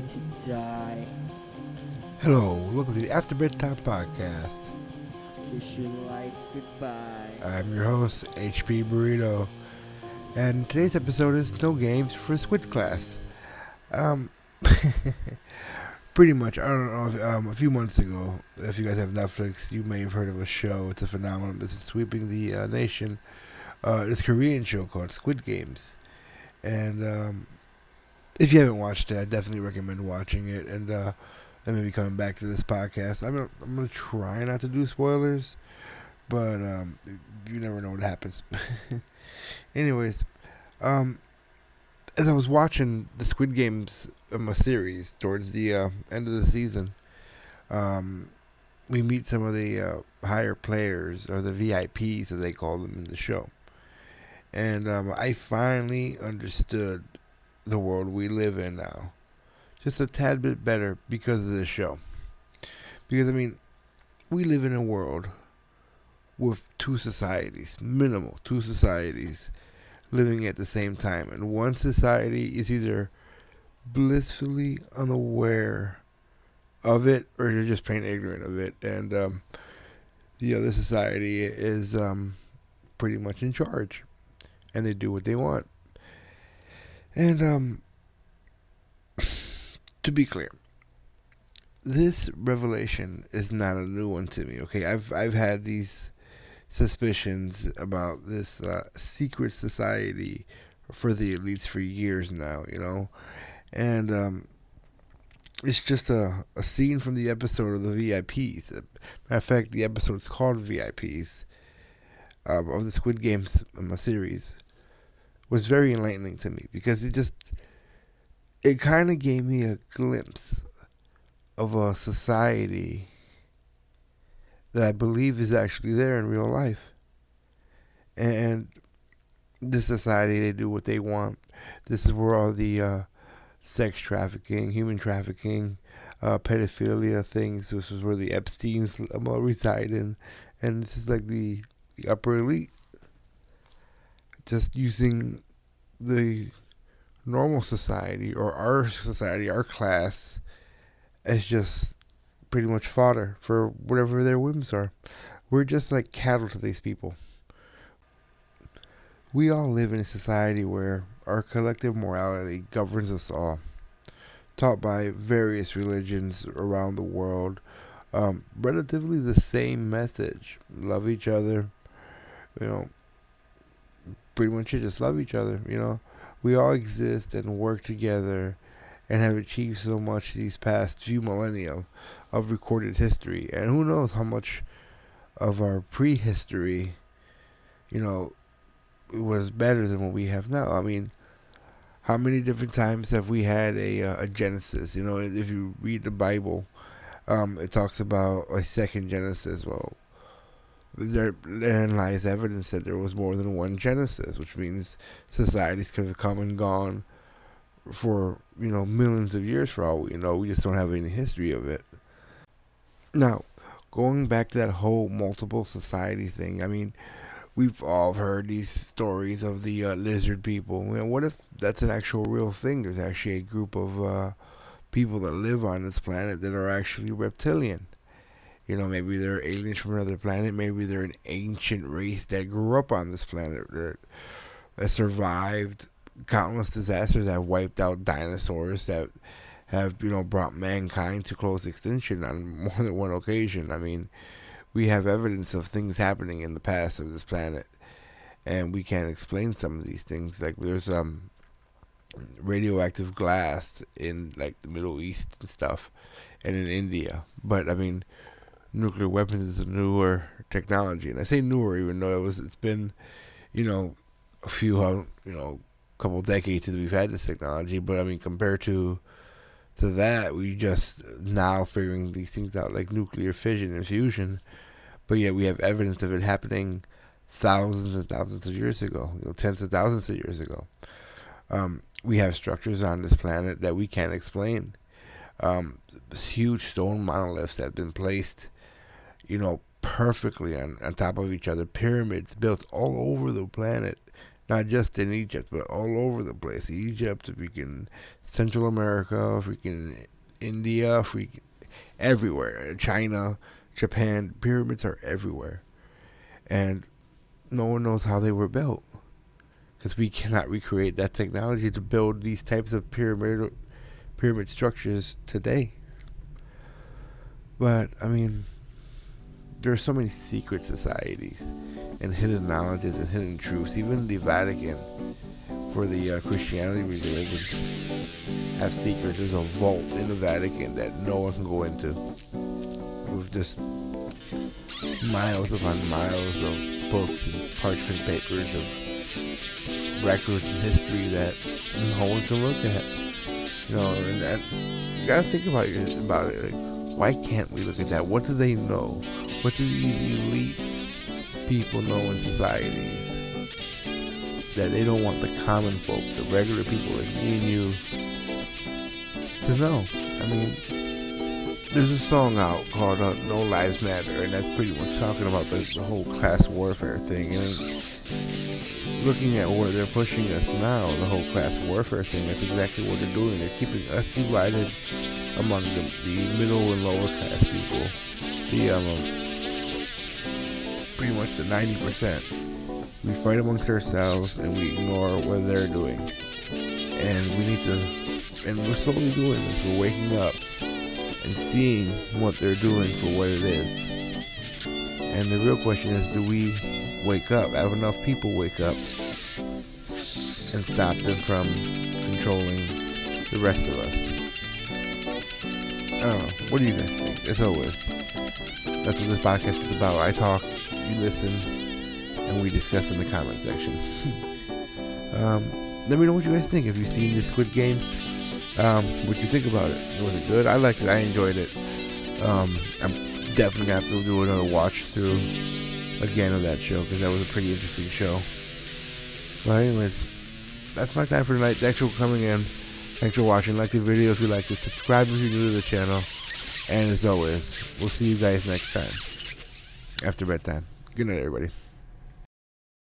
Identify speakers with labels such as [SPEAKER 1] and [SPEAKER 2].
[SPEAKER 1] to die.
[SPEAKER 2] Hello, welcome to the After Bedtime Podcast.
[SPEAKER 1] Wish you like goodbye.
[SPEAKER 2] I'm your host, HP Burrito, and today's episode is No Games for Squid Class. Um, pretty much, I don't know, a few months ago, if you guys have Netflix, you may have heard of a show. It's a phenomenon that's sweeping the nation. This Korean show called Squid Games. And if you haven't watched it, I definitely recommend watching it. And maybe coming back to this podcast. I'm gonna try not to do spoilers, but you never know what happens. Anyways, as I was watching the Squid Games series towards the end of the season, we meet some of the higher players, or the VIPs as they call them in the show, and I finally understood the world we live in now, just a tad bit better because of this show. Because, I mean, we live in a world with two societies, minimal two societies, living at the same time. And one society is either blissfully unaware of it, or they're just plain ignorant of it. And the other society is pretty much in charge, and they do what they want. And to be clear, this revelation is not a new one to me. Okay, I've had these suspicions about this secret society for the elites for years now, and it's just a scene from the episode of the VIPs. Matter of fact, the episode is called VIPs of the Squid Games series. Was very enlightening to me because it kind of gave me a glimpse of a society that I believe is actually there in real life. And this society, they do what they want. This is where all the sex trafficking, human trafficking, pedophilia things, this is where the Epsteins reside in. And this is like the upper elite. Just using the normal society, or our society, our class, as just pretty much fodder for whatever their whims are. We're just like cattle to these people. We all live in a society where our collective morality governs us all, taught by various religions around the world. Relatively the same message: love each other, pretty much just love each other. We all exist and work together and have achieved so much these past few millennia of recorded history. And who knows how much of our prehistory, was better than what we have now. I mean, how many different times have we had a Genesis? If you read the Bible, it talks about a second Genesis. Well, therein lies evidence that there was more than one Genesis, which means societies could have come and gone for, millions of years for all we know. We just don't have any history of it. Now, going back to that whole multiple society thing, I mean, we've all heard these stories of the lizard people. What if that's an actual real thing? There's actually a group of people that live on this planet that are actually reptilian. Maybe they're aliens from another planet. Maybe they're an ancient race that grew up on this planet that survived countless disasters that have wiped out dinosaurs, that have, brought mankind to close extinction on more than one occasion. I mean, we have evidence of things happening in the past of this planet, and we can't explain some of these things. Like, there's radioactive glass in, like, the Middle East and stuff, and in India. But, I mean, nuclear weapons is a newer technology, and I say newer even though it's been, a few, couple decades since we've had this technology. But I mean, compared to that, we just now figuring these things out, like nuclear fission and fusion. But yet we have evidence of it happening thousands and thousands of years ago, tens of thousands of years ago. We have structures on this planet that we can't explain. Huge stone monoliths that have been placed, perfectly on top of each other. Pyramids built all over the planet Not just in Egypt, but all over the place. Egypt, freaking Central America, freaking India, freaking everywhere. China, Japan, pyramids are everywhere. And no one knows how they were built. Because we cannot recreate that technology to build these types of pyramid structures today. But, I mean, there are so many secret societies and hidden knowledges and hidden truths. Even the Vatican, for the Christianity religions, have secrets. There's a vault in the Vatican that no one can go into, with just miles upon miles of books and parchment papers of records and history that no one can look at. And that, you gotta think about it. Like, why can't we look at that? What do they know? What do these elite people know in societies that they don't want the common folk, the regular people like me and you, to know? I mean, there's a song out called No Lives Matter, and that's pretty much talking about the whole class warfare thing. And looking at where they're pushing us now, the whole class warfare thing, that's exactly what they're doing. They're keeping us divided among the middle and lower class people. Pretty much the 90%. We fight amongst ourselves and we ignore what they're doing. And we're slowly doing this. We're waking up and seeing what they're doing for what it is. And the real question is, do we wake up? Have enough people wake up and stop them from controlling the rest of us? I don't know. What do you guys think? As always, that's what this podcast is about. I talk, you listen, and we discuss in the comment section. Let me know what you guys think. If you've seen the Squid Games, what you think about it? Was it good? I liked it. I enjoyed it. I'm definitely going to have to do another watch through again of that show, because that was a pretty interesting show. But anyways, that's my time for tonight. Thanks for coming in. Thanks for watching. Like the video if you like it. Subscribe if you're new to the channel. And as always, we'll see you guys next time after bedtime. Good night, everybody.